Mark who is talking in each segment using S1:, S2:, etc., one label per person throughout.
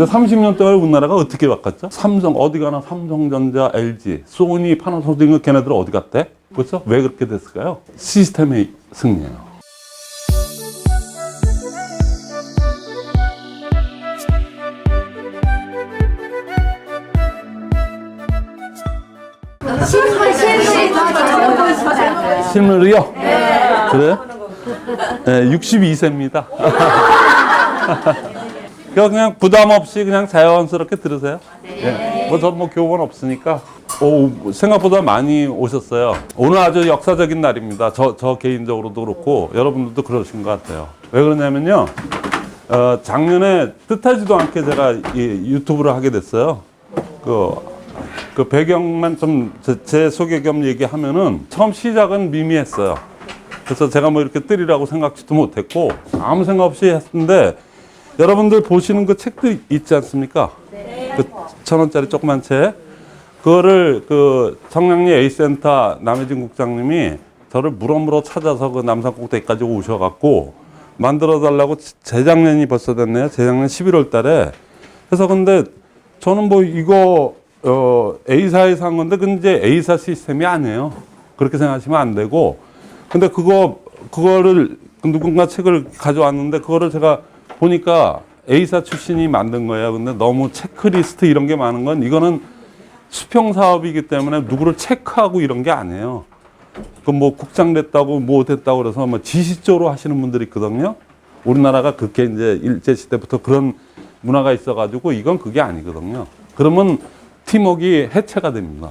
S1: 근데 30년 동안 우리나라가 어떻게 바꿨죠? 삼성, 어디 가나 삼성전자, LG, 소니, 파나소닉 걔네들 어디 갔대? 그렇죠? 왜 그렇게 됐을까요? 시스템의 승리예요. 실물이요? 네. 그래요? 네, 62세입니다. 그냥 부담 없이 그냥 자연스럽게 들으세요. 네. 뭐 교본 없으니까. 생각보다 많이 오셨어요. 오늘 아주 역사적인 날입니다. 저 개인적으로도 그렇고 여러분들도 그러신 것 같아요. 왜 그러냐면요. 작년에 뜻하지도 않게 제가 이 유튜브를 하게 됐어요. 그 배경만 좀 제 소개 겸 얘기하면은 처음 시작은 미미했어요. 그래서 제가 뭐 이렇게 뜨리라고 생각지도 못했고 아무 생각 없이 했는데 여러분들 보시는 그 책들 있지 않습니까? 네. 그 1,000원짜리 조그만 책. 그거를 그 청량리 A센터 남혜진 국장님이 저를 물어물어 찾아서 그 남산꼭대기까지 오셔갖고 만들어 달라고 재작년이 벌써 됐네요. 재작년 11월 달에. 그래서 근데 저는 뭐 이거 A사에서 한 건데 그건 이제 A사 시스템이 아니에요. 그렇게 생각하시면 안 되고. 근데 그거를 누군가 책을 가져왔는데 그거를 제가 보니까 A사 출신이 만든 거예요. 근데 너무 체크리스트 이런 게 많은 건 이거는 수평 사업이기 때문에 누구를 체크하고 이런 게 아니에요. 그 뭐 국장 됐다고 뭐 됐다고 그래서 뭐 지시적으로 하시는 분들이 있거든요. 우리나라가 그렇게 이제 일제 시대부터 그런 문화가 있어가지고 이건 그게 아니거든요. 그러면 팀워크가 해체가 됩니다.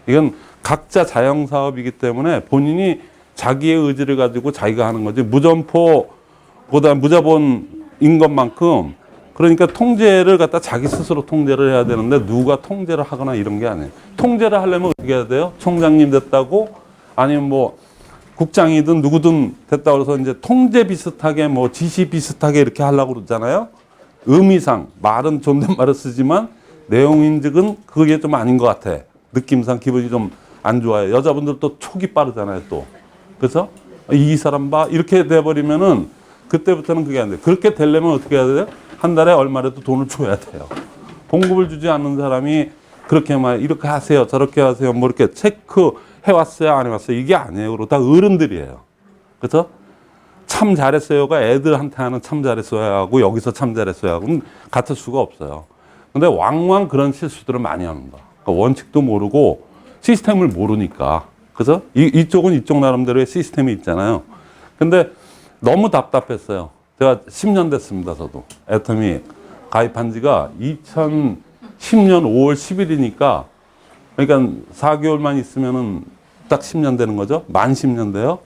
S1: 이건 각자 자영 사업이기 때문에 본인이 자기의 의지를 가지고 자기가 하는 거지 무점포보다 무자본인 것만큼 그러니까 통제를 갖다 자기 스스로 통제를 해야 되는데 누가 통제를 하거나 이런 게 아니에요. 통제를 하려면 어떻게 해야 돼요? 총장님 됐다고 아니면 뭐 국장이든 누구든 됐다고 해서 이제 통제 비슷하게 뭐 지시 비슷하게 이렇게 하려고 그러잖아요. 의미상 말은 존댓말을 쓰지만 내용인즉은 그게 좀 아닌 것 같아. 느낌상 기분이 좀 안 좋아요. 여자분들도 촉이 빠르잖아요 또. 그래서 이 사람 봐 이렇게 돼버리면은 그때부터는 그게 안 돼요. 그렇게 되려면 어떻게 해야 돼요? 한 달에 얼마라도 돈을 줘야 돼요. 봉급을 주지 않는 사람이 그렇게 막 이렇게 하세요 저렇게 하세요 뭐 이렇게 체크 해왔어요 안 해왔어요 이게 아니에요. 그리고 다 어른들이에요. 그래서 참 잘했어요가 애들한테 하는 참 잘했어야 하고 여기서 참 잘했어야 하고는 같을 수가 없어요. 근데 왕왕 그런 실수들을 많이 합니다. 그러니까 원칙도 모르고 시스템을 모르니까. 그래서 이쪽은 이쪽 나름대로의 시스템이 있잖아요. 근데 너무 답답했어요. 제가 10년 됐습니다, 저도. 애터미 가입한 지가 2010년 5월 10일이니까, 그러니까 4개월만 있으면은 딱 10년 되는 거죠. 만 10년 돼요.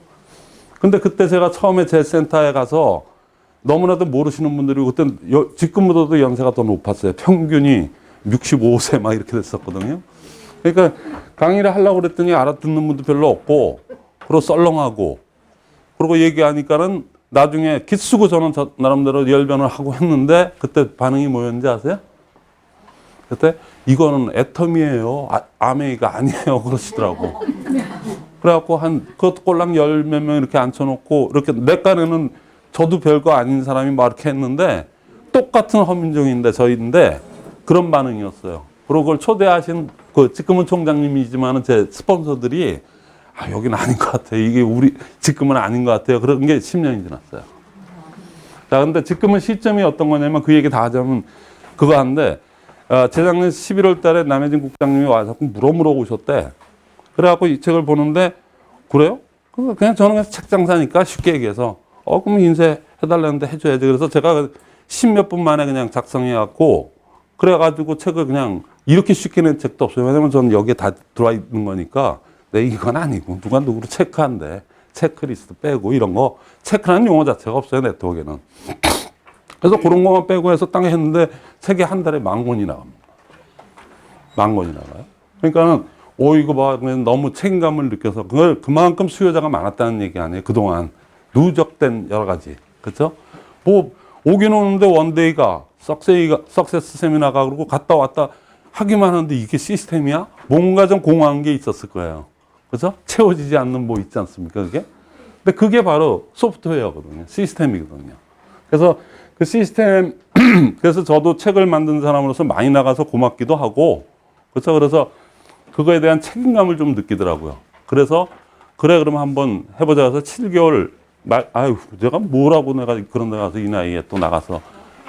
S1: 근데 그때 제가 처음에 제 센터에 가서 너무나도 모르시는 분들이 그때 지금보다도 연세가 더 높았어요. 평균이 65세 막 이렇게 됐었거든요. 그러니까 강의를 하려고 그랬더니 알아듣는 분도 별로 없고, 그리고 썰렁하고, 그리고 얘기하니까는 나중에 기쓰고 저는 나름대로 열변을 하고 했는데 그때 반응이 뭐였는지 아세요? 그때 이거는 애텀이에요. 아메이가 아니에요. 그러시더라고. 그래갖고 그것도 꼴랑 열 몇 명 이렇게 앉혀놓고 이렇게 내 깐에는 저도 별거 아닌 사람이 막 이렇게 했는데 똑같은 허민정인데 저인데 그런 반응이었어요. 그리고 그걸 초대하신 지금은 총장님이지만은 제 스폰서들이 여기는 아닌 것 같아요. 이게 지금은 아닌 것 같아요. 그런 게 10년이 지났어요. 자, 근데 지금은 시점이 어떤 거냐면 그 얘기 다 하자면 그거 하는데, 재작년 11월 달에 남혜진 국장님이 와서 물어물어 오셨대. 그래갖고 이 책을 보는데, 그래요? 그냥 저는 책 장사니까 쉽게 얘기해서, 그럼 인쇄해달라는데 해줘야지. 그래서 제가 10몇 분 만에 그냥 작성해갖고, 그래가지고 책을 그냥 이렇게 쉽게 낸 책도 없어요. 왜냐면 저는 여기에 다 들어와 있는 거니까. 이건 아니고 누가 누구를 체크한대. 체크리스트 빼고 이런 거 체크라는 용어 자체가 없어요. 네트워크에는. 그래서 그런 것만 빼고 해서 땅에 했는데 책이 한 달에 10,000권이 나갑니다. 10,000권이 나가요. 그러니까는 이거 봐 너무 책임감을 느껴서 그걸 그만큼 수요자가 많았다는 얘기 아니에요. 그동안 누적된 여러 가지. 그렇죠? 뭐 오긴 오는데 원데이가 석세스 세미나가 그러고 갔다 왔다 하기만 하는데 이게 시스템이야? 뭔가 좀 공허한 게 있었을 거예요. 그래서 채워지지 않는 뭐 있지 않습니까? 그게? 근데 그게 바로 소프트웨어거든요. 시스템이거든요. 그래서 그 시스템 그래서 저도 책을 만든 사람으로서 많이 나가서 고맙기도 하고, 그렇죠. 그래서 그거에 대한 책임감을 좀 느끼더라고요. 그래서 그래 그러면 한번 해보자 해서 7개월 아유 내가 뭐라고 내가 그런 데 가서 이 나이에 또 나가서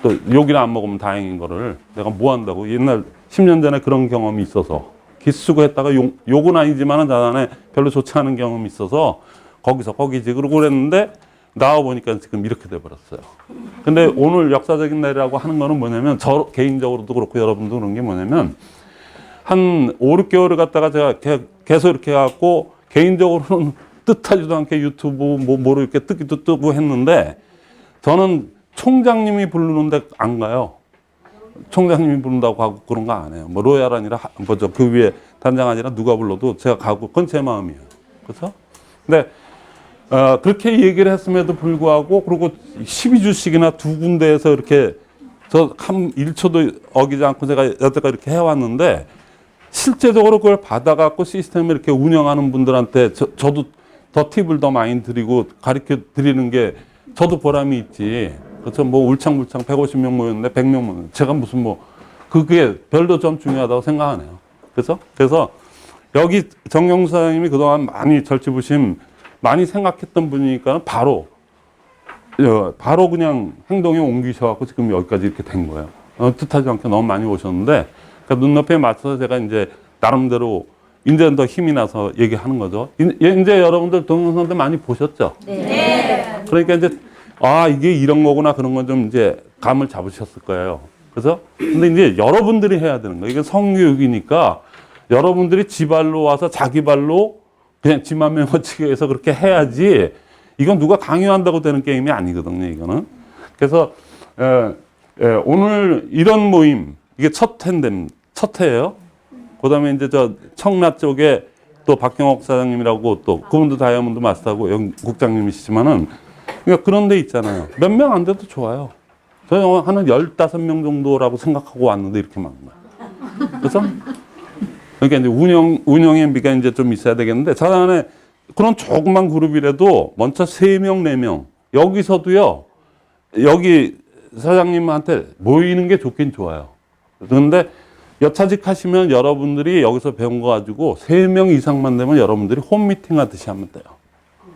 S1: 또 욕이나 안 먹으면 다행인 거를 내가 뭐 한다고. 옛날 10년 전에 그런 경험이 있어서 기쓰고 했다가 욕은 아니지만은 자단에 별로 좋지 않은 경험이 있어서 거기지 그러고 그랬는데 나와 보니까 지금 이렇게 돼 버렸어요. 근데 오늘 역사적인 날이라고 하는 거는 뭐냐면 저 개인적으로도 그렇고 여러분도 그런 게 뭐냐면 한 5, 6개월을 갖다가 제가 계속 이렇게 해갖고 개인적으로는 뜻하지도 않게 유튜브 뭐로 이렇게 뜨기도 뜨고 했는데 저는 총장님이 부르는데 안 가요. 총장님이 부른다고 하고 그런 거 안 해요. 뭐 로얄 아니라 뭐죠 그 위에 단장 아니라 누가 불러도 제가 가고 그건 제 마음이에요. 그렇죠? 근데 그렇게 얘기를 했음에도 불구하고 그리고 12주씩이나 두 군데에서 이렇게 저 한 1초도 어기지 않고 제가 여태까지 이렇게 해왔는데 실제적으로 그걸 받아갖고 시스템을 이렇게 운영하는 분들한테 저도 더 팁을 더 많이 드리고 가르쳐 드리는 게 저도 보람이 있지. 그렇죠. 뭐 울창불창 150명 모였는데 100명 모였는데 제가 무슨 뭐 그게 별로 좀 중요하다고 생각하네요. 그래서 여기 정경수 사장님이 그동안 많이 절치부심 많이 생각했던 분이니까 바로 그냥 행동에 옮기셔갖고 지금 여기까지 이렇게 된 거예요. 뜻하지 않게 너무 많이 오셨는데 그러니까 눈높이에 맞춰서 제가 이제 나름대로 이제 더 힘이 나서 얘기하는 거죠. 이제 여러분들 동영상들 많이 보셨죠? 네. 그러니까 이제 이게 이런 거구나 그런 건 좀 이제 감을 잡으셨을 거예요. 그래서 근데 이제 여러분들이 해야 되는 거예요. 이게 성교육이니까 여러분들이 지 발로 와서 자기 발로 그냥 지만 메워치기 해서 그렇게 해야지 이건 누가 강요한다고 되는 게임이 아니거든요. 이거는. 그래서 오늘 이런 모임 이게 첫 회예요. 그다음에 이제 저 청라 쪽에 또 박경옥 사장님이라고 또 그분도 다이아몬드 마스터고 국장님이시지만은 그러니까 그런 데 있잖아요. 몇 명 안 돼도 좋아요. 저희 한 15명 정도라고 생각하고 왔는데 이렇게 많은 거예요. 그래서 그러니까 이제 운영의 미가 이제 좀 있어야 되겠는데 자단에 그런 조그만 그룹이라도 먼저 3명, 4명 여기서도요. 여기 사장님한테 모이는 게 좋긴 좋아요. 그런데 여차직 하시면 여러분들이 여기서 배운 거 가지고 3명 이상만 되면 여러분들이 홈미팅 하듯이 하면 돼요.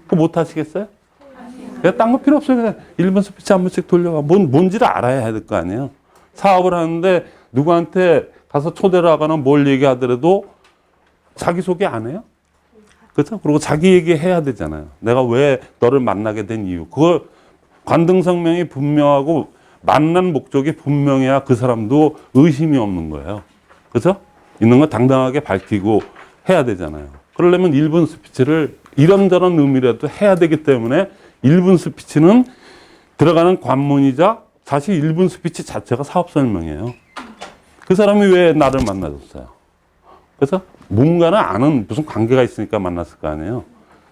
S1: 그거 못 하시겠어요? 그냥 딴 거 필요 없어요. 그냥 1분 스피치 한 번씩 돌려가. 뭔지를 알아야 될 거 아니에요. 사업을 하는데 누구한테 가서 초대를 하거나 뭘 얘기하더라도 자기소개 안 해요? 그렇죠? 그리고 자기 얘기해야 되잖아요. 내가 왜 너를 만나게 된 이유. 그걸 관등성명이 분명하고 만난 목적이 분명해야 그 사람도 의심이 없는 거예요. 그렇죠? 있는 거 당당하게 밝히고 해야 되잖아요. 그러려면 1분 스피치를 이런저런 의미라도 해야 되기 때문에 1분 스피치는 들어가는 관문이자 사실 1분 스피치 자체가 사업 설명이에요. 그 사람이 왜 나를 만나줬어요? 그래서 뭔가는 아는 무슨 관계가 있으니까 만났을 거 아니에요.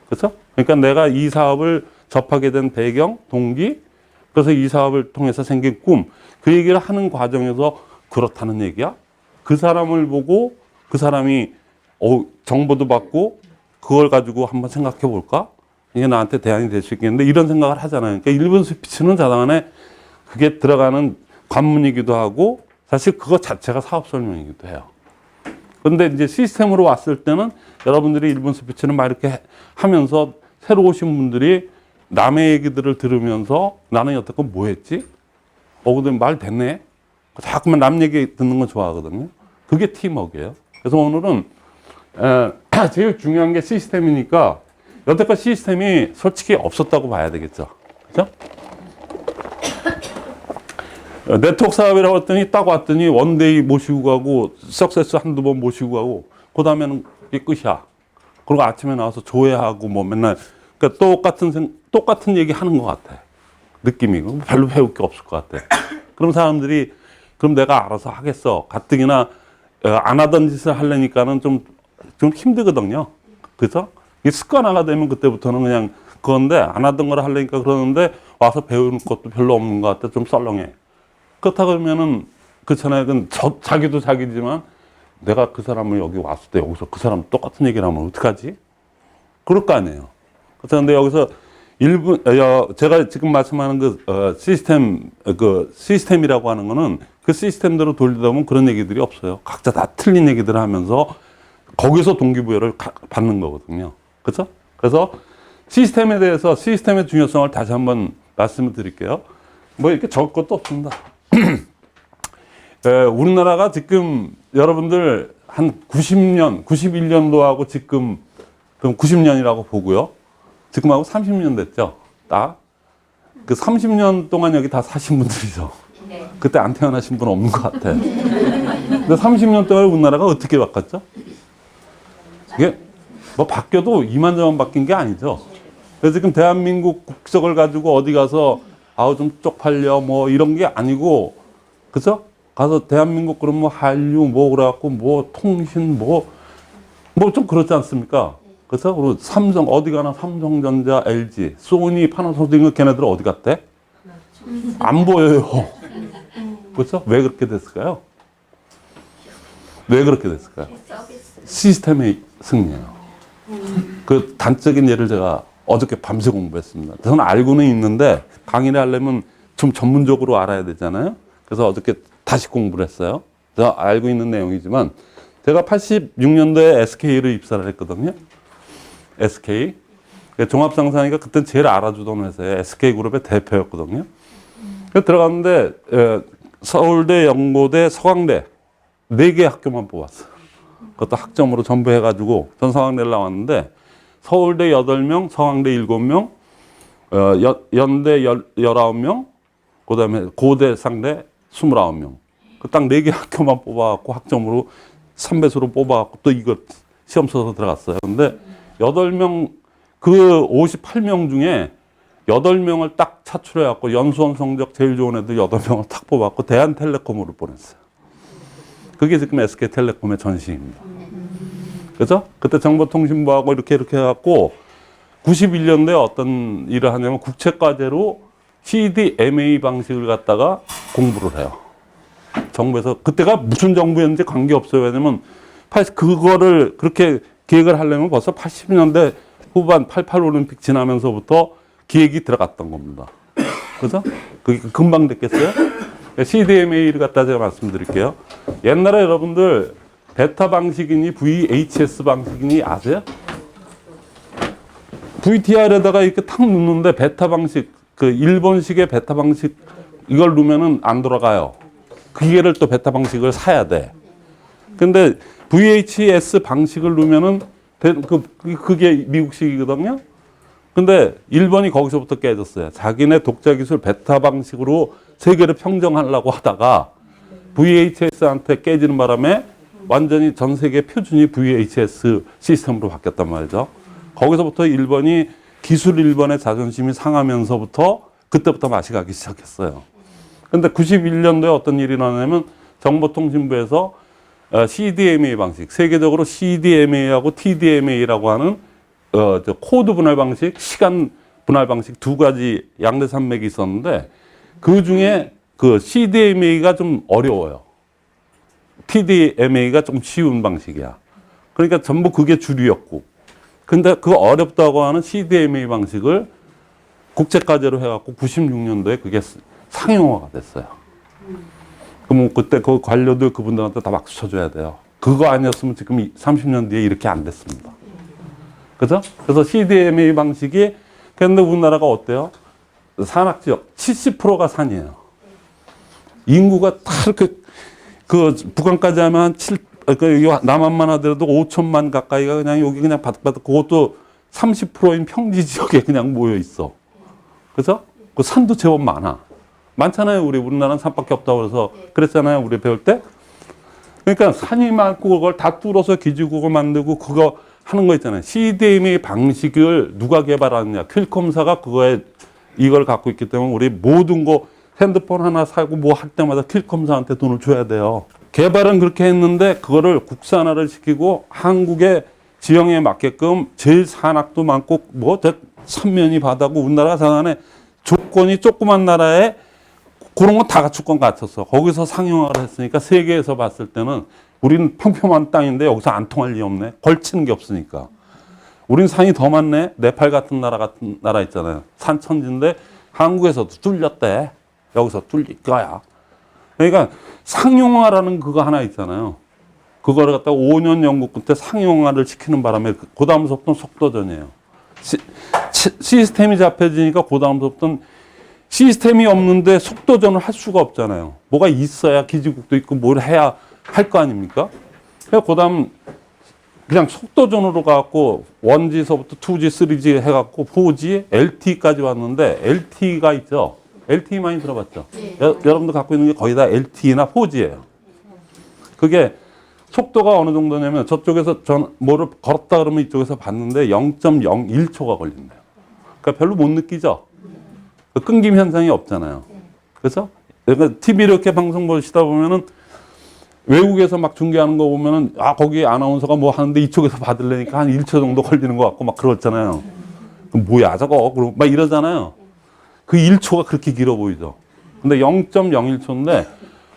S1: 그렇죠? 그러니까 내가 이 사업을 접하게 된 배경, 동기, 그래서 이 사업을 통해서 생긴 꿈, 그 얘기를 하는 과정에서 그렇다는 얘기야? 그 사람을 보고 그 사람이 정보도 받고 그걸 가지고 한번 생각해 볼까? 이게 나한테 대안이 될 수 있겠는데 이런 생각을 하잖아요. 그러니까 1분 스피치는 자단에 그게 들어가는 관문이기도 하고 사실 그것 자체가 사업 설명이기도 해요. 그런데 이제 시스템으로 왔을 때는 여러분들이 1분 스피치는 막 이렇게 하면서 새로 오신 분들이 남의 얘기들을 들으면서 나는 여태껏 뭐 했지? 그래도 말 됐네? 자꾸만 남 얘기 듣는 거 좋아하거든요. 그게 팀워크예요. 그래서 오늘은 제일 중요한 게 시스템이니까 여태껏 시스템이 솔직히 없었다고 봐야 되겠죠. 그죠? 네트워크 사업이라고 했더니 딱 왔더니 원데이 모시고 가고 석세스 한두 번 모시고 가고 그 다음에는 이게 끝이야. 그리고 아침에 나와서 조회하고 뭐 맨날 그러니까 똑같은 얘기 하는 것 같아. 느낌이. 별로 배울 게 없을 것 같아. 그럼 사람들이 그럼 내가 알아서 하겠어. 가뜩이나 안 하던 짓을 하려니까는 좀 힘들거든요. 그래서 이 습관화가 되면 그때부터는 그냥 그건데 안 하던 걸 하려니까 그러는데 와서 배우는 것도 별로 없는 것 같아. 좀 썰렁해. 그렇다 그러면은 그렇잖아요. 그건 자기도 자기지만 내가 그 사람을 여기 왔을 때 여기서 그 사람 똑같은 얘기를 하면 어떡하지? 그럴 거 아니에요. 그런데 여기서 제가 지금 말씀하는 시스템이라고 하는 거는 그 시스템대로 돌리다 보면 그런 얘기들이 없어요. 각자 다 틀린 얘기들을 하면서 거기서 동기부여를 받는 거거든요. 그렇죠? 그래서 시스템에 대해서 시스템의 중요성을 다시 한번 말씀을 드릴게요. 뭐 이렇게 적을 것도 없습니다. 우리나라가 지금 여러분들 한 90년, 91년도하고 지금 그럼 90년이라고 보고요. 지금하고 30년 됐죠. 딱. 그 30년 동안 여기 다 사신 분들이죠. 그때 안 태어나신 분 없는 것 같아. 근데 30년 동안 우리나라가 어떻게 바꿨죠? 이게 뭐 바뀌어도 이만저만 바뀐 게 아니죠. 그래서 지금 대한민국 국적을 가지고 어디 가서 아우 좀 쪽팔려 뭐 이런 게 아니고, 그죠? 가서 대한민국 그럼 뭐 한류 뭐 그래갖고 뭐 통신 뭐 좀 그렇지 않습니까? 그래서 그리고 삼성 어디 가나 삼성전자, LG, 소니, 파나소닉 걔네들 어디 갔대? 안 보여요. 그렇죠? 왜 그렇게 됐을까요? 왜 그렇게 됐을까요? 시스템의 승리예요. 그 단적인 예를 제가 어저께 밤새 공부했습니다. 저는 알고는 있는데 강의를 하려면 좀 전문적으로 알아야 되잖아요. 그래서 어저께 다시 공부를 했어요. 제가 알고 있는 내용이지만 제가 86년도에 SK를 입사를 했거든요. SK. 종합상사니까 그때 제일 알아주던 회사에 SK그룹의 대표였거든요. 그래서 들어갔는데 서울대, 연고대, 서강대 4개 학교만 뽑았어요. 그것도 학점으로 전부 해가지고 전 서강대를 나왔는데 서울대 8명, 서강대 7명, 연대 19명, 그 다음에 고대, 상대 29명. 그 딱 4개 학교만 뽑아갖고 학점으로 3배수로 뽑아갖고 또 이거 시험 쳐서 들어갔어요. 근데 8명, 그 58명 중에 8명을 딱 차출해갖고 연수원 성적 제일 좋은 애들 8명을 딱 뽑았고 대한텔레콤으로 보냈어요. 그게 지금 SK텔레콤의 전신입니다. 그죠? 그때 정보통신부하고 이렇게 해갖고 91년도에 어떤 일을 하냐면 국책과제로 CDMA 방식을 갖다가 공부를 해요. 정부에서 그때가 무슨 정부였는지 관계없어요. 왜냐면 그거를 그렇게 기획을 하려면 벌써 80년대 후반 88 올림픽 지나면서부터 기획이 들어갔던 겁니다. 그죠? 그게 금방 됐겠어요? CDMA를 갖다 제가 말씀드릴게요. 옛날에 여러분들 베타 방식이니 VHS 방식이니 아세요? VTR에다가 이렇게 탁 넣는데 베타 방식, 그 일본식의 베타 방식 이걸 넣으면은 안 돌아가요. 그 기계를 또 베타 방식을 사야 돼. 근데 VHS 방식을 넣으면은 그게 미국식이거든요. 근데 일본이 거기서부터 깨졌어요. 자기네 독자 기술 베타 방식으로 세계를 평정하려고 하다가 VHS한테 깨지는 바람에 완전히 전 세계 표준이 VHS 시스템으로 바뀌었단 말이죠. 거기서부터 일본이 기술 일본의 자존심이 상하면서부터 그때부터 맛이 가기 시작했어요. 근데 91년도에 어떤 일이 나냐면 정보통신부에서 CDMA 방식, 세계적으로 CDMA하고 TDMA라고 하는 코드 분할 방식, 시간 분할 방식 두 가지 양대 산맥이 있었는데 그 중에 그 CDMA가 좀 어려워요. TDMA가 좀 쉬운 방식이야. 그러니까 전부 그게 주류였고. 근데 그 어렵다고 하는 CDMA 방식을 국제과제로 해갖고 96년도에 그게 상용화가 됐어요. 그럼 그때 그 관료들 그분들한테 다 박수 쳐줘야 돼요. 그거 아니었으면 지금 30년 뒤에 이렇게 안 됐습니다. 그죠? 그래서 CDMA 방식이, 근데 우리나라가 어때요? 산악지역 70%가 산이에요. 인구가 다 이렇게 그 북한까지 하면 한 남한만 하더라도 5천만 가까이가 그냥 여기 그냥 바득바득, 그것도 30%인 평지 지역에 그냥 모여 있어. 그죠? 그 산도 제법 많잖아요. 우리나라는 산밖에 없다고 그래서 그랬잖아요. 우리 배울 때. 그러니까 산이 많고 그걸 다 뚫어서 기지국을 만들고 그거 하는 거 있잖아요. CDMA 방식을 누가 개발하느냐. 퀄컴사가 그거에 이걸 갖고 있기 때문에 우리 모든 거 핸드폰 하나 사고 뭐 할 때마다 퀄컴사한테 돈을 줘야 돼요. 개발은 그렇게 했는데 그거를 국산화를 시키고 한국의 지형에 맞게끔 제일 산악도 많고 뭐 삼면이 바다고 우리나라가 상한에 조건이 조그만 나라에 그런 건 다 갖출 건 갖췄어. 거기서 상용화를 했으니까 세계에서 봤을 때는 우리는 평평한 땅인데 여기서 안 통할 리 없네. 걸치는 게 없으니까. 우린 산이 더 많네. 네팔 같은 나라 있잖아요. 산 천지인데 한국에서도 뚫렸대. 여기서 뚫릴 거야. 그러니까 상용화라는 그거 하나 있잖아요. 그거를 갖다가 5년 연구 끝에 상용화를 시키는 바람에 그 다음부터는 속도전이에요. 시스템이 잡혀지니까 그 다음부터는 시스템이 없는데 속도전을 할 수가 없잖아요. 뭐가 있어야 기지국도 있고 뭘 해야 할 거 아닙니까? 그래서 그 다음 그냥 속도전으로 가갖고 1G서부터 2G, 3G 해갖고 4G, LTE까지 왔는데 LTE가 있죠. LTE 많이 들어봤죠? 여러분들 갖고 있는 게 거의 다 LTE나 4G예요. 그게 속도가 어느 정도냐면 저쪽에서 뭐를 걸었다 그러면 이쪽에서 봤는데 0.01초가 걸린대요. 그러니까 별로 못 느끼죠? 끊김 현상이 없잖아요. 그래서 그러니까 TV 이렇게 방송 보시다 보면은 외국에서 막 중계하는 거 보면은 거기 아나운서가 뭐 하는데 이쪽에서 받으려니까 한 1초 정도 걸리는 것 같고 막 그렇잖아요. 그럼 뭐야 저거? 그러고 막 이러잖아요. 그 1초가 그렇게 길어 보이죠. 근데 0.01초인데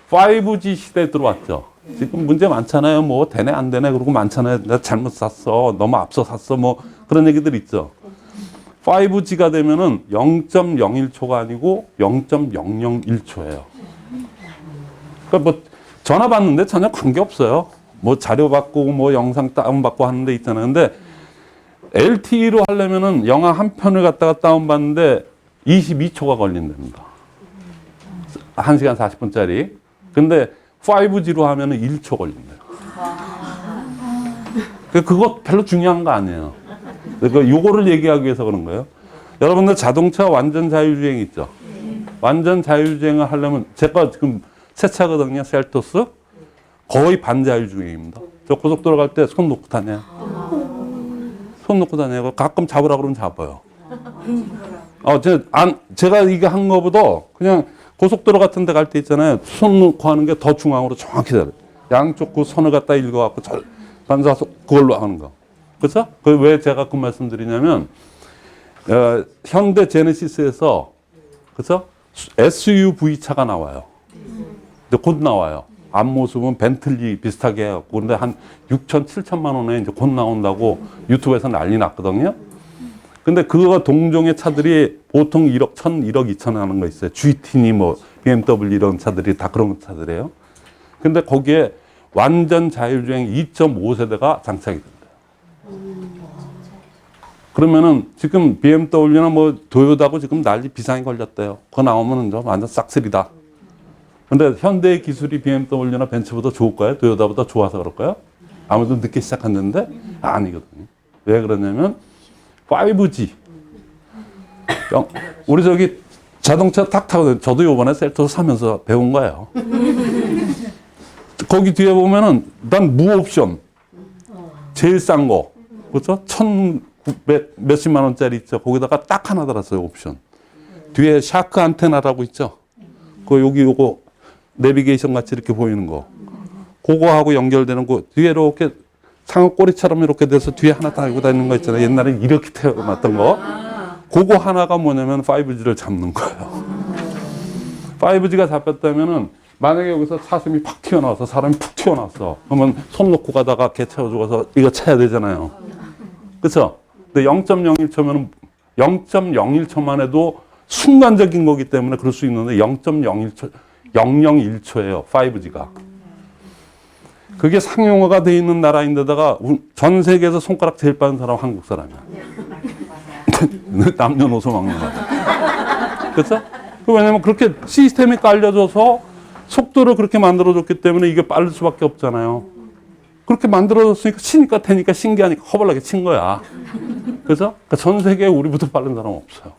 S1: 5G 시대에 들어왔죠. 지금 문제 많잖아요. 뭐 되네 안 되네 그러고 많잖아요. 내가 잘못 샀어. 너무 앞서 샀어. 뭐 그런 얘기들 있죠. 5G가 되면은 0.01초가 아니고 0.001초예요. 그러니까 뭐 전화 받는데 전혀 관계 없어요. 뭐 자료 받고 뭐 영상 다운 받고 하는데 있잖아요. 근데 LTE로 하려면은 영화 한 편을 갖다가 다운 받는데 22초가 걸린답니다. 1시간 40분짜리. 근데 5G로 하면은 1초 걸린대요. 그거 별로 중요한 거 아니에요. 그러니까 요거를 얘기하기 위해서 그런 거예요. 여러분들 자동차 완전 자율주행 있죠? 완전 자율주행을 하려면 제가 지금 새 차거든요. 셀토스. 거의 반자율주행입니다. 저 고속도로 갈 때 손 놓고 다녀요. 손 놓고 다녀요. 가끔 잡으라 그러면 잡아요. 제가 이거 한 거보다 그냥 고속도로 같은 데 갈 때 있잖아요. 손 놓고 하는 게 더 중앙으로 정확히 돼요. 양쪽 그 선을 갖다 읽어갖고 반사서 그걸로 하는 거. 그렇죠? 왜 제가 그 말씀 드리냐면 현대 제네시스에서 그렇죠? SUV 차가 나와요. 근데 곧 나와요. 앞모습은 벤틀리 비슷하게 해갖고 근데 한 6천, 7천만 원에 이제 곧 나온다고 유튜브에서 난리 났거든요. 근데 그거 동종의 차들이 보통 1억 1천, 1억 2천 하는 거 있어요. GT니 뭐 BMW 이런 차들이 다 그런 차들이에요. 근데 거기에 완전 자율주행 2.5세대가 장착이 된대요. 그러면은 지금 BMW나 뭐 도요타고 지금 난리 비상이 걸렸대요. 그거 나오면은 완전 싹쓸이다. 근데 현대의 기술이 BMW나 벤츠보다 좋을까요? 도요타보다 좋아서 그럴까요? 아무래도 늦게 시작했는데 아니거든요. 왜 그러냐면 5G. 우리 저기 자동차 탁 타고 저도 요번에 셀토스 사면서 배운 거예요. 거기 뒤에 보면은 난 무옵션. 제일 싼 거. 그렇죠? 1,900 몇십만 원짜리 있죠. 거기다가 딱 하나 달았어요, 옵션. 뒤에 샤크 안테나라고 있죠. 요거 내비게이션 같이 이렇게 보이는 거. 그거하고 연결되는 거 뒤에 이렇게 상어 꼬리처럼 이렇게 돼서 뒤에 하나 달고 다니는 거 있잖아요. 옛날에 이렇게 태어났던 거. 그거 하나가 뭐냐면 5G를 잡는 거예요. 5G가 잡혔다면은 만약에 여기서 사슴이 팍 튀어나와서 사람이 푹 튀어나왔어. 그러면 손 놓고 가다가 개 채워 죽어서 이거 쳐야 되잖아요. 그렇죠? 근데 0.01초면은 0.01초만 해도 순간적인 거기 때문에 그럴 수 있는데 0.01초 001초예요. 5G가. 그게 상용화가 돼 있는 나라인데다가 전 세계에서 손가락 제일 빠른 사람 한국 사람이야. 남녀노소 막는 거야. 그렇죠? 왜냐면 그렇게 시스템이 깔려져서 속도를 그렇게 만들어줬기 때문에 이게 빠를 수밖에 없잖아요. 그렇게 만들어줬으니까 치니까 되니까 신기하니까 허벌나게 친 거야. 그래서 그러니까 전 세계에 우리보다 빠른 사람 없어요.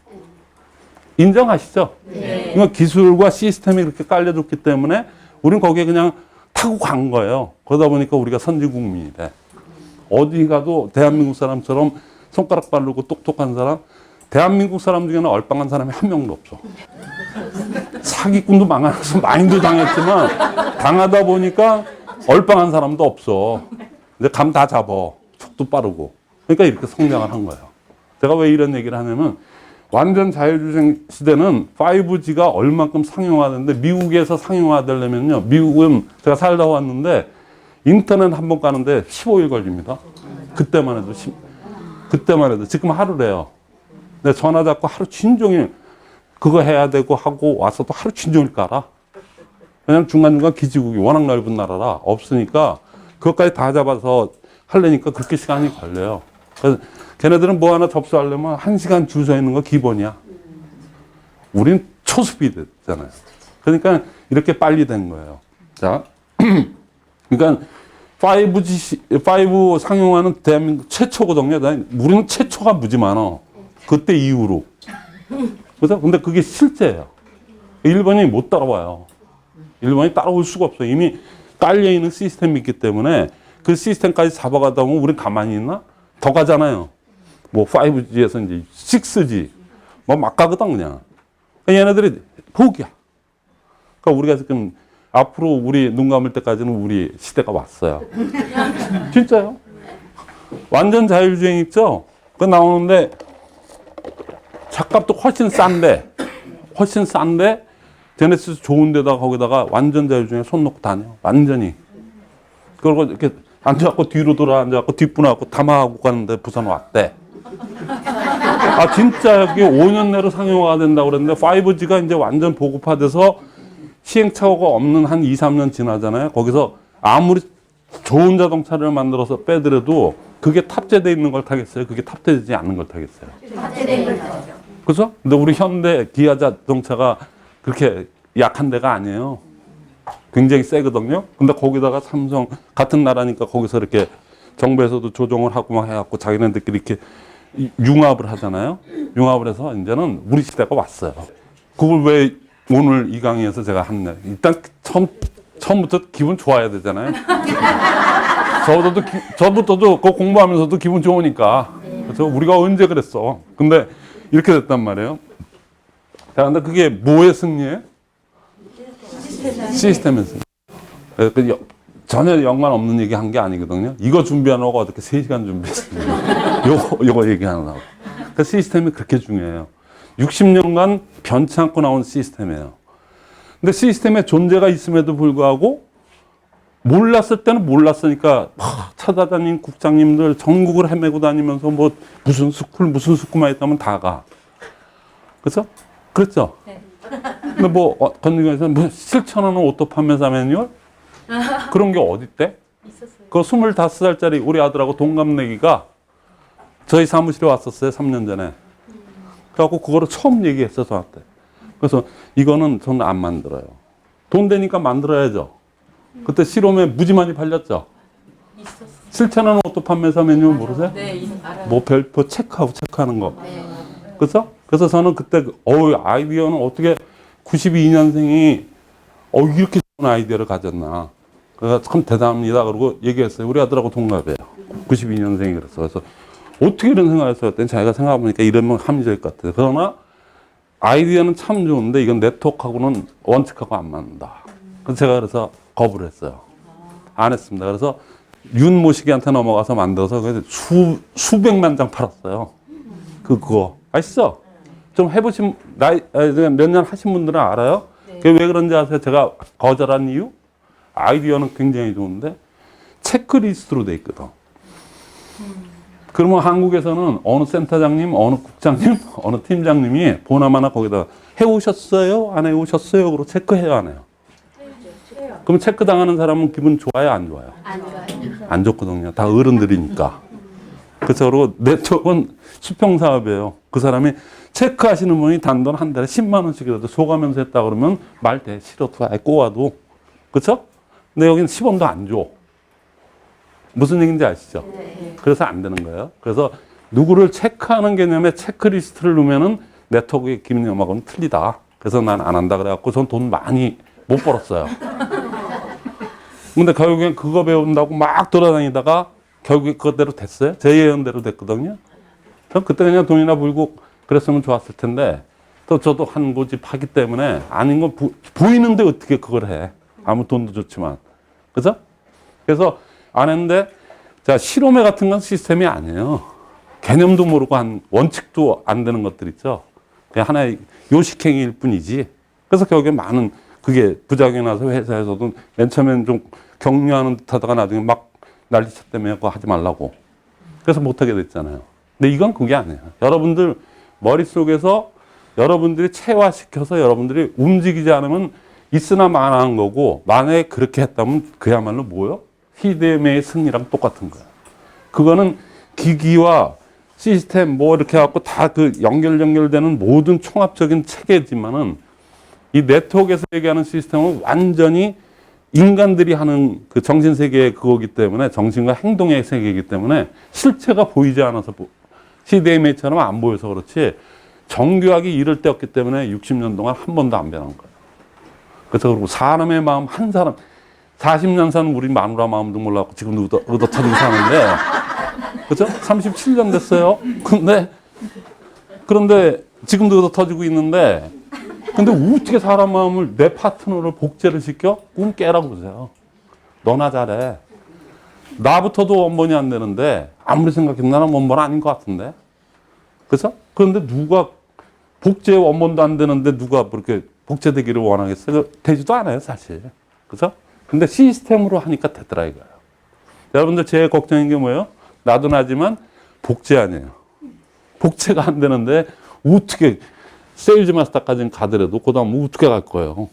S1: 인정하시죠? 네. 그러니까 기술과 시스템이 그렇게 깔려줬기 때문에 우리는 거기에 그냥 타고 간 거예요. 그러다 보니까 우리가 선진국민이 돼. 어디 가도 대한민국 사람처럼 손가락 빠르고 똑똑한 사람, 대한민국 사람 중에는 얼빵한 사람이 한 명도 없어. 사기꾼도 망하면서 많이도 당했지만 당하다 보니까 얼빵한 사람도 없어. 근데 감 다 잡어. 촉도 빠르고. 그러니까 이렇게 성장을 한 거예요. 제가 왜 이런 얘기를 하냐면 완전 자율주행 시대는 5G가 얼만큼 상용화되는데 미국에서 상용화되려면요. 미국은 제가 살다 왔는데 인터넷 한 번 가는데 15일 걸립니다. 그때만 해도 그때만 해도 지금 하루래요. 근데 전화 잡고 하루 종일 그거 해야 되고 하고 와서도 하루 종일 깔아. 왜냐면 중간중간 기지국이 워낙 넓은 나라라 없으니까 그것까지 다 잡아서 하려니까 그렇게 시간이 걸려요. 그래서 걔네들은 뭐 하나 접수하려면 1시간 줄 서 있는 거 기본이야. 우린 초스피 됐잖아요. 그러니까 이렇게 빨리 된 거예요. 자, 그러니까 5 상용화는 대한민국 최초거든요. 우리는 최초가 무지 많아. 그때 이후로. 그래서 근데 그게 실제예요. 일본이 못 따라와요. 일본이 따라올 수가 없어요. 이미 깔려있는 시스템이 있기 때문에 그 시스템까지 잡아가다 보면 우린 가만히 있나? 더 가잖아요. 뭐 5G에서 이제 6G. 뭐 막 가거든, 그냥. 얘네들이 포기야. 그러니까 우리가 지금 앞으로 우리 눈 감을 때까지는 우리 시대가 왔어요. 진짜요? 완전 자율주행 있죠? 그거 나오는데 차값도 훨씬 싼데 제네시스 좋은 데다가 거기다가 완전 자율주행 손 놓고 다녀. 완전히. 그리고 이렇게 앉아갖고 뒤로 돌아 앉아갖고 뒷분하고 담아하고 가는데 부산 왔대. 아, 진짜 여기 5년 내로 상용화가 된다고 그랬는데 5G가 이제 완전 보급화돼서 시행착오가 없는 한 2, 3년 지나잖아요. 거기서 아무리 좋은 자동차를 만들어서 빼더라도 그게 탑재되어 있는 걸 타겠어요? 그게 탑재되지 않는 걸 타겠어요?
S2: 탑재된 걸 타죠.
S1: 그죠? 근데 우리 현대 기아 자동차가 그렇게 약한 데가 아니에요. 굉장히 세거든요. 근데 거기다가 삼성 같은 나라니까 거기서 이렇게 정부에서도 조정을 하고 막 해갖고 자기네들끼리 이렇게 융합을 하잖아요. 융합을 해서 이제는 우리 시대가 왔어요. 그걸 왜 오늘 이 강의에서 제가 했냐. 일단 처음부터 기분 좋아야 되잖아요. 저부터도 그거 공부하면서도 기분 좋으니까. 그래서 우리가 언제 그랬어. 근데 이렇게 됐단 말이에요. 자, 근데 그게 뭐의 승리예요? 시스템의 승리. 전혀 연관 없는 얘기 한 게 아니거든요. 이거 준비하려고 어떻게 3시간 준비했습니다. 요거 얘기하려고. 그러니까 시스템이 그렇게 중요해요. 60년간 변치 않고 나온 시스템이에요. 근데 시스템의 존재가 있음에도 불구하고 몰랐을 때는 몰랐으니까 찾아다닌 국장님들 전국을 헤매고 다니면서 뭐 무슨 스쿨만 있다면 다 가. 그렇죠? 그렇죠?
S2: 네.
S1: 근데 뭐 건너에서 뭐 실천하는 오토 판매사 매뉴얼? 그런 게 어디 때?
S2: 있었어요.
S1: 그 25살짜리 우리 아들하고 동갑내기가 저희 사무실에 왔었어요. 3년 전에. 그래갖고 그거를 처음 얘기했어, 저한테. 그래서 이거는 저는 안 만들어요. 돈 되니까 만들어야죠. 그때 실험에 무지 많이 팔렸죠.
S2: 있었어요.
S1: 실천하는 오토 판매사 매뉴얼 모르세요?
S2: 네, 알아요.
S1: 뭐 별표 체크하는 거.
S2: 네.
S1: 그렇죠? 그래서 저는 그때 아이디어는 어떻게 92년생이 이렇게 좋은 아이디어를 가졌나. 그래서 참 대단합니다. 그러고 얘기했어요. 우리 아들하고 동갑이에요. 92년생이 그랬어. 그래서 어떻게 이런 생각을 했어요? 그랬더니 자기가 생각해보니까 이러면 합리적일 것 같아요. 그러나 아이디어는 참 좋은데 이건 네트워크하고는 원칙하고 안 맞는다. 그래서 제가 그래서 거부를 했어요. 안 했습니다. 그래서 윤모시기한테 넘어가서 만들어서 그래서 수백만 장 팔았어요. 그거 아시죠? 좀 해보신 몇 년 하신 분들은 알아요?
S2: 네.
S1: 그게 왜 그런지 아세요? 제가 거절한 이유? 아이디어는 굉장히 좋은데 체크리스트로 돼 있거든. 그러면 한국에서는 어느 센터장님, 어느 국장님, 어느 팀장님이 보나마나 거기다 해오셨어요? 안 해오셨어요? 그러고 체크해요, 안 해요? 그럼 체크 당하는 사람은 기분 좋아요, 안 좋아요?
S2: 안 좋아요.
S1: 안 좋거든요. 다 어른들이니까. 그래서 그리고 네트워크는 수평사업이에요. 그 사람이 체크하시는 분이 단돈 한 달에 10만 원씩이라도 줘가면서 했다 그러면 말대 싫어도 아예 꼬아도. 그렇죠? 근데 여기는 10원도 안 줘. 무슨 얘기인지 아시죠?
S2: 네.
S1: 그래서 안 되는 거예요. 그래서 누구를 체크하는 개념에 체크리스트를 넣으면은 네트워크의 개념하고는 틀리다. 그래서 난 안 한다 그래갖고 전 돈 많이 못 벌었어요. 근데 결국엔 그거 배운다고 막 돌아다니다가 결국에 그것대로 됐어요. 제 예언대로 됐거든요. 전 그때 그냥 돈이나 벌고 그랬으면 좋았을 텐데 또 저도 한 고집 하기 때문에 아닌 건 보이는데 어떻게 그걸 해. 아무 돈도 좋지만. 그죠? 그래서 안 했는데 자, 실험회 같은 건 시스템이 아니에요. 개념도 모르고 한 원칙도 안 되는 것들 있죠. 그냥 하나의 요식행위일 뿐이지. 그래서 결국에 많은 그게 부작용이 나서 회사에서도 맨 처음엔 좀 격려하는 듯 하다가 나중에 막 난리쳤다며 그거 하지 말라고. 그래서 못하게 됐잖아요. 근데 이건 그게 아니에요. 여러분들 머릿속에서 여러분들이 체화시켜서 여러분들이 움직이지 않으면 있으나 마나한 거고, 만약에 그렇게 했다면 그야말로 뭐요? 히데메의 승리랑 똑같은 거예요. 그거는 기기와 시스템 뭐 이렇게 해갖고 다 그 연결되는 모든 총합적인 체계지만은 이 네트워크에서 얘기하는 시스템은 완전히 인간들이 하는 그 정신세계의 그거기 때문에, 정신과 행동의 세계이기 때문에 실체가 보이지 않아서 CDMA처럼 안 보여서 그렇지, 정교하게 이럴 때였기 때문에 60년 동안 한 번도 안 변한 거예요. 그래서 그리고 사람의 마음 한 사람, 40년 사는 우리 마누라 마음도 몰라갖고 지금도 의도터지고 사는데, 그죠? 37년 됐어요. 그런데 지금도 의도터지고 있는데, 근데 어떻게 사람 마음을, 내 파트너를 복제를 시켜? 꿈 깨라고 그러세요. 너나 잘해. 나부터도 원본이 안 되는데, 아무리 생각해도 나는 원본 아닌 것 같은데. 그죠? 그런데 누가 복제 원본도 안 되는데 누가 그렇게 복제되기를 원하겠어요? 되지도 않아요, 사실. 그죠? 근데 시스템으로 하니까 되더라, 이거예요. 여러분들 제일 걱정인 게 뭐예요? 나도 나지만 복제 아니에요. 복제가 안 되는데 어떻게 세일즈 마스터까지는 가더라도 그 다음 어떻게 갈 거예요?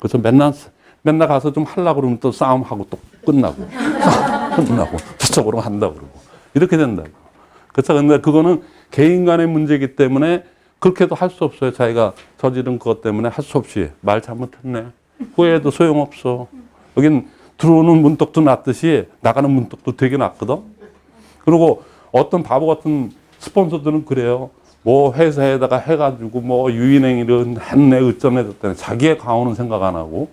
S1: 그래서 맨날 가서 좀 하려고 그러면 또 싸움하고 또 끝나고 저쪽으로 한다고 그러고 이렇게 된다고. 그래서 근데 그거는 개인 간의 문제이기 때문에 그렇게도 할 수 없어요. 자기가 저지른 그것 때문에 할 수 없이 말 잘못했네. 후회해도 소용없어. 여긴 들어오는 문떡도 낫듯이 나가는 문떡도 되게 낫거든. 그리고 어떤 바보 같은 스폰서들은 그래요. 뭐 회사에다가 해가지고 뭐 유인행위를 했네, 어쩌네, 저쩌네. 자기의 강호는 생각 안 하고.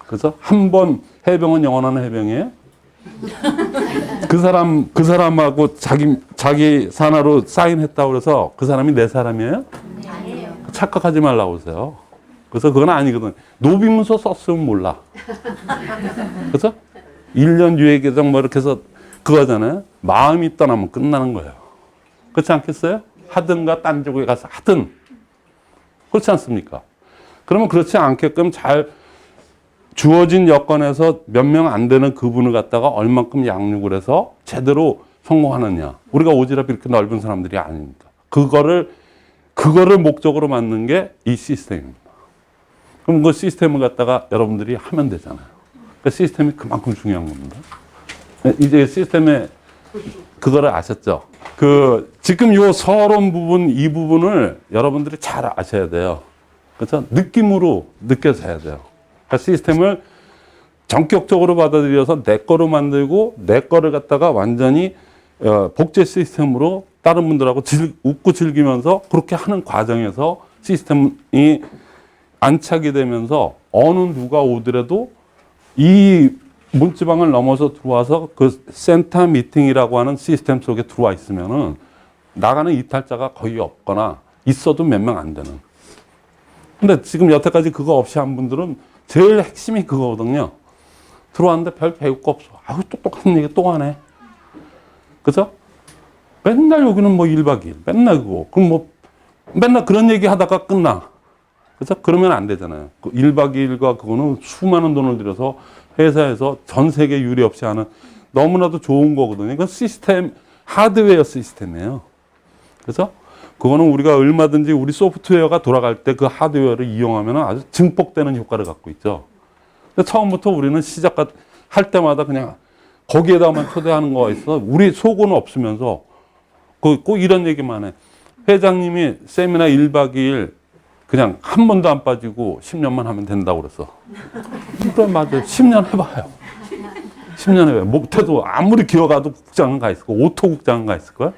S1: 그래서 한 번 해병은 영원한 해병이에요. 그 사람하고 자기 산하로 사인했다고 그래서 그 사람이 내 사람이에요?
S2: 아니에요.
S1: 착각하지 말라고 그러세요. 그래서 그건 아니거든. 노비문서 썼으면 몰라. 그래서 1년 유예 계정 뭐 이렇게 해서 그거잖아요. 마음이 떠나면 끝나는 거예요. 그렇지 않겠어요? 하든가 딴 쪽에 가서 하든. 그렇지 않습니까? 그러면 그렇지 않게끔 잘 주어진 여건에서 몇 명 안 되는 그분을 갖다가 얼만큼 양육을 해서 제대로 성공하느냐. 우리가 오지랖 이렇게 넓은 사람들이 아닙니다. 그거를 목적으로 만든 게 이 시스템입니다. 그럼 그 시스템을 갖다가 여러분들이 하면 되잖아요. 그 시스템이 그만큼 중요한 겁니다. 이제 시스템에 그거를 아셨죠? 지금 요 서론 부분, 이 부분을 여러분들이 잘 아셔야 돼요. 그렇죠? 느낌으로 느껴서 해야 돼요. 그러니까 시스템을 전격적으로 받아들여서 내 거로 만들고 내 거를 갖다가 완전히 복제 시스템으로 다른 분들하고 웃고 즐기면서 그렇게 하는 과정에서 시스템이 안착이 되면서 어느 누가 오더라도 이 문지방을 넘어서 들어와서 그 센터 미팅이라고 하는 시스템 속에 들어와 있으면은 나가는 이탈자가 거의 없거나 있어도 몇 명 안 되는. 근데 지금 여태까지 그거 없이 한 분들은 제일 핵심이 그거거든요. 들어왔는데 별 배울 거 없어. 아유, 똑똑한 얘기 또 하네. 그죠? 맨날 여기는 뭐 1박 2일. 맨날 그거. 그럼 뭐 맨날 그런 얘기 하다가 끝나. 그죠? 그러면 안 되잖아요. 그 1박 2일과 그거는 수많은 돈을 들여서 회사에서 전 세계 유례 없이 하는 너무나도 좋은 거거든요. 이건 시스템, 하드웨어 시스템이에요. 그래서 그거는 우리가 얼마든지 우리 소프트웨어가 돌아갈 때 그 하드웨어를 이용하면 아주 증폭되는 효과를 갖고 있죠. 처음부터 우리는 할 때마다 그냥 거기에다만 초대하는 거가 있어. 우리 속은 없으면서 꼭 이런 얘기만 해. 회장님이 세미나 1박 2일 그냥 한 번도 안 빠지고 10년만 하면 된다고 그랬어. 그래, 맞아요. 10년 해봐요. 10년 해봐요. 못해도 아무리 기어가도 국장은 가 있을 거야. 오토 국장은 가 있을 거야.